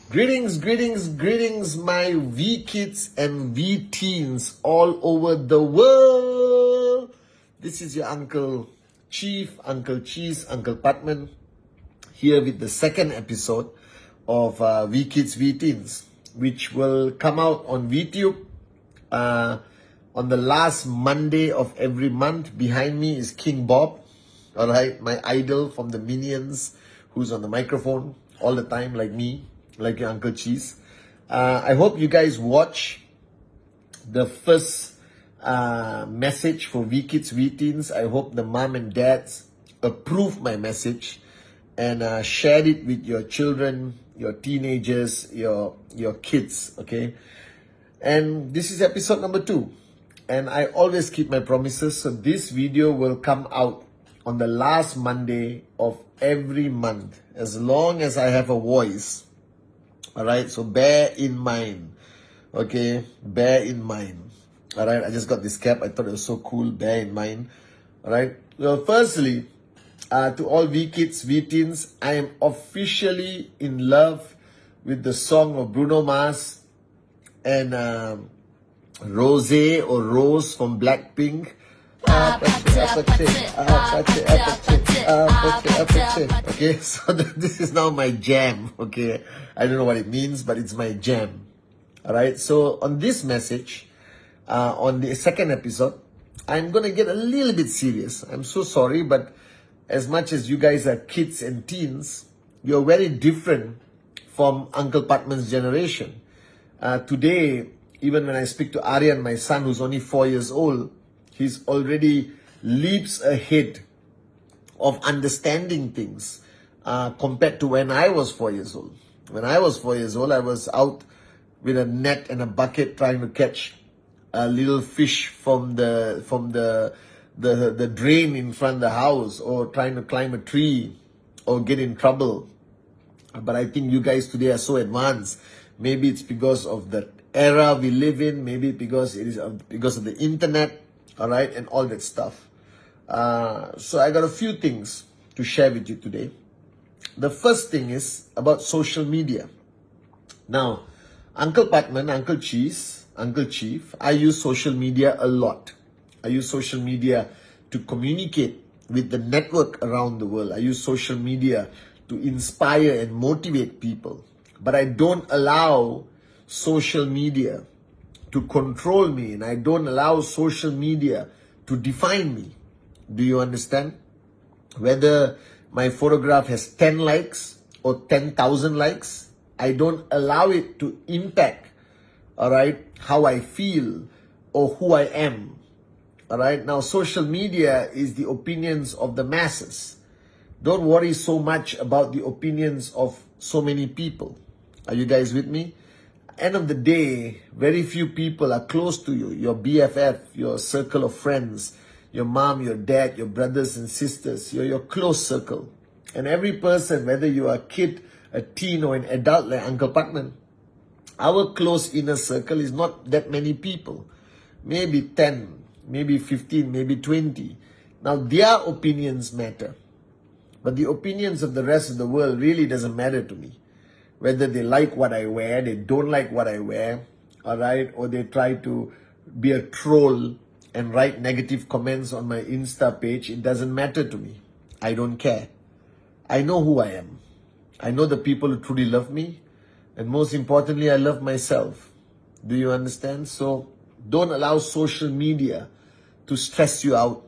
Greetings, my V kids and V teens all over the world. This is your Uncle Chief, Uncle Cheese, Uncle Pathman, here with the second episode of V Kids, V Teens, which will come out on VTube on the last Monday of every month. Behind me is King Bob, all right, my idol from the Minions, who's on the microphone all the time, like me, like your Uncle Cheese. I hope you guys watch the first message for V Kids, V Teens. I hope the mom and dads approve my message and share it with your children, your teenagers, your kids, okay? And this is episode number 2. And I always keep my promises. So this video will come out on the last Monday of every month, as long as I have a voice. All right, so bear in mind, okay? Bear in mind. All right, I just got this cap. I thought it was so cool. Bear in mind. All right. Well, firstly, to all V Kids, V Teens, I am officially in love with the song of Bruno Mars and Rose or Rose from Blackpink. Okay, so this is now my jam. Okay, I don't know what it means, but it's my jam. All right, so on this message, on the second episode, I'm gonna get a little bit serious. I'm so sorry, but as much as you guys are kids and teens, you're very different from Uncle Pathman's generation. Today, even when I speak to Aryan, my son, who's only 4 years old, he's already leaps ahead of understanding things compared to when I was 4 years old. When I was 4 years old, I was out with a net and a bucket trying to catch a little fish from the drain in front of the house, or trying to climb a tree or get in trouble. But I think you guys today are so advanced. Maybe it's because of the era we live in. Maybe because it is because of the internet, all right, and all that stuff. So I got a few things to share with you today. The first thing is about social media. Now, Uncle Pathman, Uncle Cheese, Uncle Chief, I use social media a lot. I use social media to communicate with the network around the world. I use social media to inspire and motivate people. But I don't allow social media to control me, and I don't allow social media to define me. Do you understand? Whether my photograph has 10 likes or 10,000 likes, I don't allow it to impact, all right, how I feel or who I am. All right, now social media is the opinions of the masses. Don't worry so much about the opinions of so many people. Are you guys with me? End of the day, very few people are close to you. Your BFF, your circle of friends, your mom, your dad, your brothers and sisters, your close circle. And every person, whether you are a kid, a teen, or an adult like Uncle Pathman, our close inner circle is not that many people. Maybe 10, maybe 15, maybe 20. Now, their opinions matter. But the opinions of the rest of the world really doesn't matter to me. Whether they like what I wear, they don't like what I wear, all right? Or they try to be a troll and write negative comments on my Insta page, it doesn't matter to me. I don't care. I know who I am. I know the people who truly love me. And most importantly, I love myself. Do you understand? So don't allow social media to stress you out.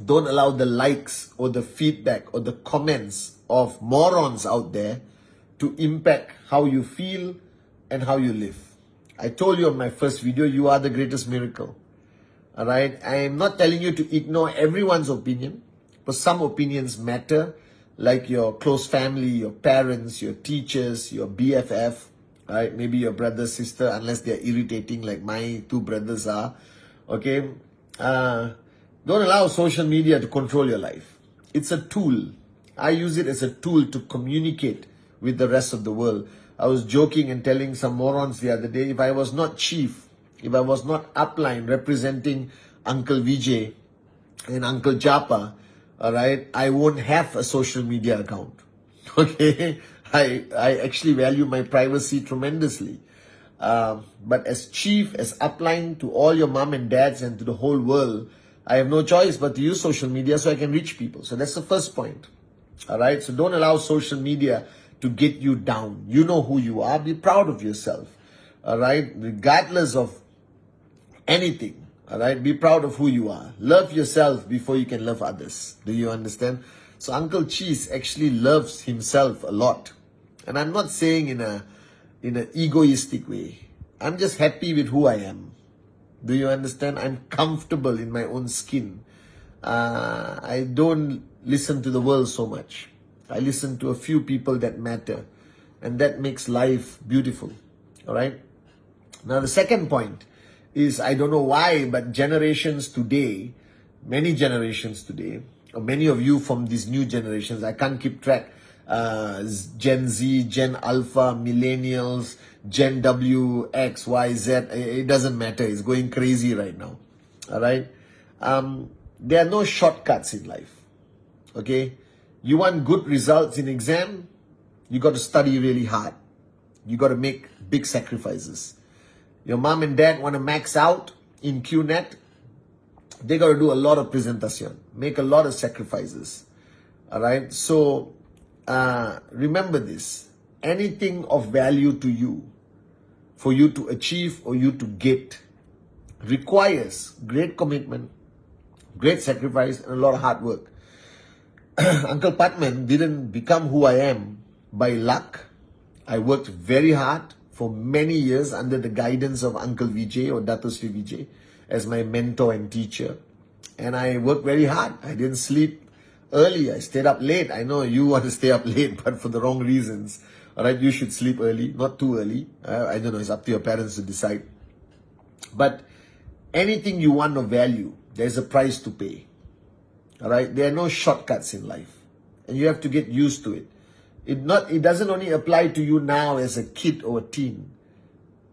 Don't allow the likes or the feedback or the comments of morons out there to impact how you feel and how you live. I told you on my first video, you are the greatest miracle. All right? I am not telling you to ignore everyone's opinion, but some opinions matter, like your close family, your parents, your teachers, your BFF, right? Maybe your brother, sister, unless they're irritating like my 2 brothers are. Okay? Don't allow social media to control your life. It's a tool. I use it as a tool to communicate with the rest of the world. I was joking and telling some morons the other day, if I was not chief, if I was not upline representing Uncle Vijay and Uncle Japa, all right, I won't have a social media account. Okay, I actually value my privacy tremendously. But as chief, as upline to all your mom and dads and to the whole world, I have no choice but to use social media so I can reach people. So that's the first point. All right. So don't allow social media to get you down. You know who you are. Be proud of yourself. All right. Regardless of anything. All right. Be proud of who you are. Love yourself before you can love others. Do you understand? So Uncle Cheese actually loves himself a lot. And I'm not saying in an egoistic way. I'm just happy with who I am. Do you understand? I'm comfortable in my own skin. I don't listen to the world so much. I listen to a few people that matter. And that makes life beautiful. All right? Now, the second point is, I don't know why, but generations today, many generations today, or many of you from these new generations, I can't keep track, Gen Z, Gen Alpha, Millennials, Gen W, X, Y, Z, it doesn't matter. It's going crazy right now. All right? There are no shortcuts in life. Okay? You want good results in exam, you got to study really hard. You got to make big sacrifices. Your mom and dad want to max out in QNet, they got to do a lot of presentation, make a lot of sacrifices. All right? So, remember this. Anything of value to you, for you to achieve or you to get, requires great commitment, great sacrifice, and a lot of hard work. Uncle Pathman didn't become who I am by luck. I worked very hard for many years under the guidance of Uncle Vijay or Dato Sri Vijay as my mentor and teacher. And I worked very hard. I didn't sleep early. I stayed up late. I know you want to stay up late, but for the wrong reasons. All right, you should sleep early, not too early. I don't know, it's up to your parents to decide. But anything you want of value, there's a price to pay. All right, there are no shortcuts in life, and you have to get used to it. It doesn't only apply to you now as a kid or a teen.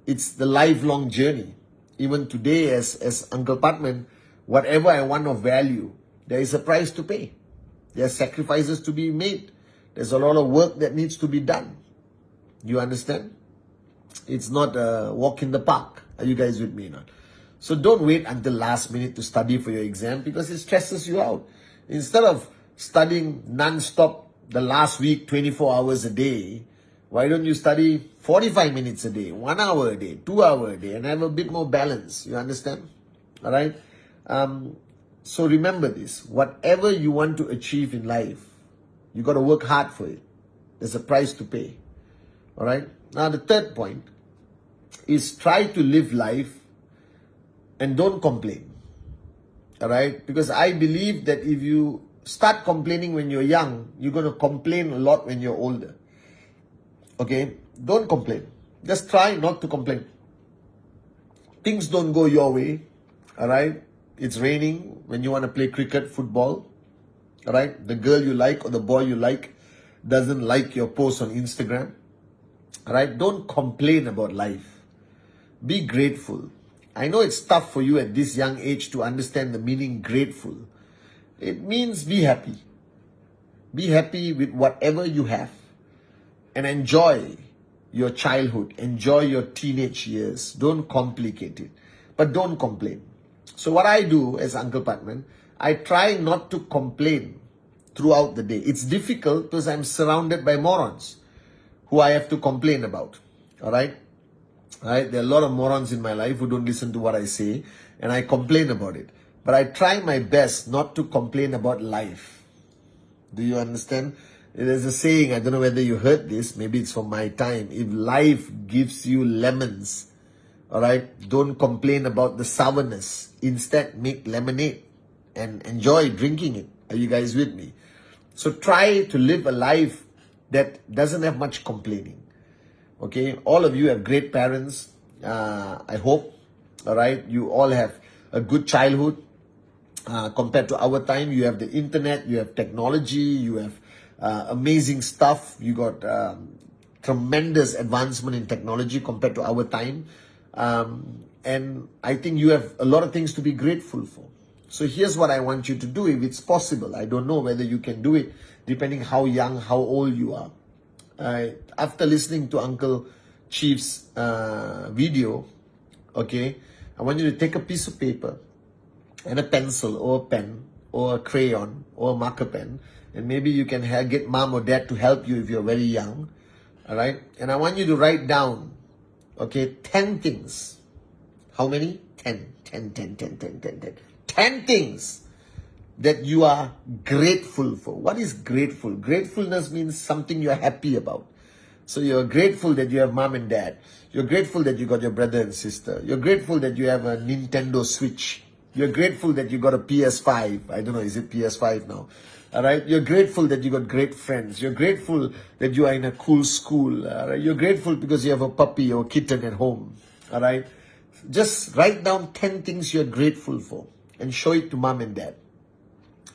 It's the lifelong journey. Even today, as Uncle Pathman, whatever I want of value, there is a price to pay. There are sacrifices to be made. There's a lot of work that needs to be done. You understand? It's not a walk in the park. Are you guys with me now? So don't wait until last minute to study for your exam, because it stresses you out. Instead of studying non-stop the last week, 24 hours a day, why don't you study 45 minutes a day, 1 hour a day, 2 hours a day, and have a bit more balance? You understand? All right? So remember this. Whatever you want to achieve in life, you got to work hard for it. There's a price to pay. All right? Now, the third point is try to live life and don't complain. All right? Because I believe that if you start complaining when you're young, you're going to complain a lot when you're older. Okay? Don't complain. Just try not to complain. Things don't go your way. All right? It's raining when you want to play cricket, football. All right? The girl you like or the boy you like doesn't like your post on Instagram. All right? Don't complain about life. Be grateful. I know it's tough for you at this young age to understand the meaning grateful. It means be happy. Be happy with whatever you have. And enjoy your childhood. Enjoy your teenage years. Don't complicate it. But don't complain. So what I do as Uncle Pathman, I try not to complain throughout the day. It's difficult because I'm surrounded by morons who I have to complain about. All right? All right? There are a lot of morons in my life who don't listen to what I say, and I complain about it. But I try my best not to complain about life. Do you understand? There's a saying, I don't know whether you heard this, maybe it's from my time. If life gives you lemons, all right, don't complain about the sourness. Instead, make lemonade and enjoy drinking it. Are you guys with me? So try to live a life that doesn't have much complaining. Okay, all of you have great parents. I hope, all right, you all have a good childhood. Compared to our time, you have the internet, you have technology, you have amazing stuff. You got tremendous advancement in technology compared to our time. And I think you have a lot of things to be grateful for. So here's what I want you to do if it's possible. I don't know whether you can do it depending how young, how old you are. After listening to Uncle Chief's video, okay, I want you to take a piece of paper and a pencil or a pen or a crayon or a marker pen, and maybe you can get mom or dad to help you if you're very young, all right? And I want you to write down, okay, 10 things. How many? 10 things that you are grateful for. What is grateful? Gratefulness means something you're happy about. So you're grateful that you have mom and dad. You're grateful that you got your brother and sister. You're grateful that you have a Nintendo Switch. You're grateful that you got a PS5. I don't know, is it PS5 now? All right. You're grateful that you got great friends. You're grateful that you are in a cool school. All right. You're grateful because you have a puppy or kitten at home. All right. Just write down 10 things you're grateful for and show it to mom and dad.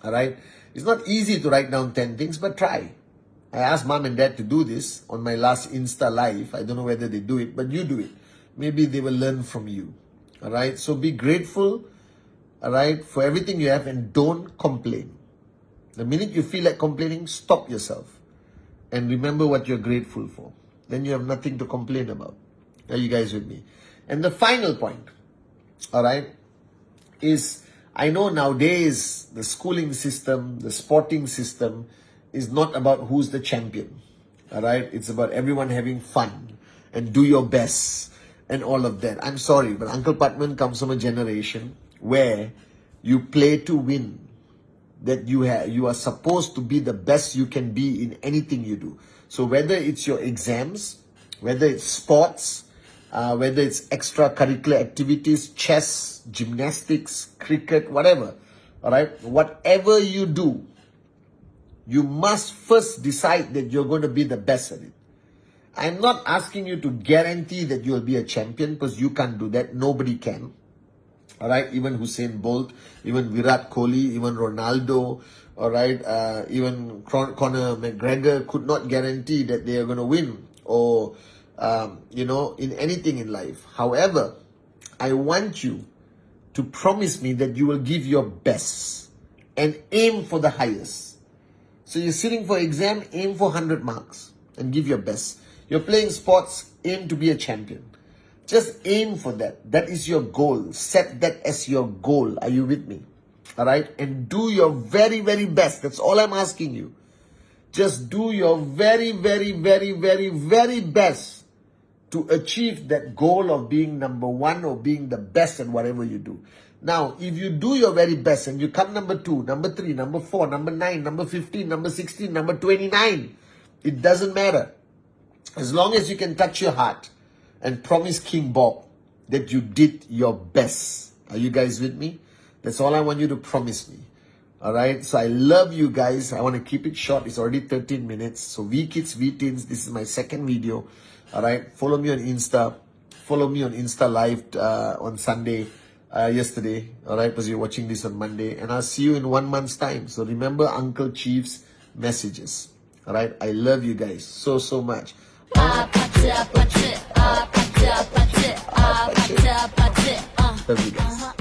All right. It's not easy to write down 10 things, but try. I asked mom and dad to do this on my last Insta live. I don't know whether they do it, but you do it. Maybe they will learn from you. All right. So be grateful, all right, for everything you have, and don't complain. The minute you feel like complaining, stop yourself and remember what you're grateful for. Then you have nothing to complain about. Are you guys with me? And the final point, all right, is I know nowadays the schooling system, the sporting system is not about who's the champion. All right. It's about everyone having fun and do your best and all of that. I'm sorry, but Uncle Pathman comes from a generation where you play to win. That you are supposed to be the best you can be in anything you do. So whether it's your exams, whether it's sports, whether it's extracurricular activities, chess, gymnastics, cricket, whatever, all right, whatever you do, you must first decide that you're going to be the best at it. I'm not asking you to guarantee that you'll be a champion, because you can't do that. Nobody can. All right, even Usain Bolt, even Virat Kohli, even Ronaldo, all right, even Conor McGregor could not guarantee that they are going to win or, in anything in life. However, I want you to promise me that you will give your best and aim for the highest. So you're sitting for exam, aim for 100 marks and give your best. You're playing sports, aim to be a champion. Just aim for that. That is your goal. Set that as your goal. Are you with me? All right? And do your very, very best. That's all I'm asking you. Just do your very, very, very, very, very best to achieve that goal of being number one or being the best at whatever you do. Now, if you do your very best and you come number 2, number 3, number 4, number 9, number 15, number 16, number 29, it doesn't matter. As long as you can touch your heart and promise King Bob that you did your best. Are you guys with me? That's all I want you to promise me. All right? So I love you guys. I want to keep it short. It's already 13 minutes. So V-Kids, V-Teens, this is my second video. All right? Follow me on Insta. Follow me on Insta Live on Sunday, yesterday. All right? Because you're watching this on Monday. And I'll see you in 1 month's time. So remember Uncle Chief's messages. All right? I love you guys so, so much. Love you guys.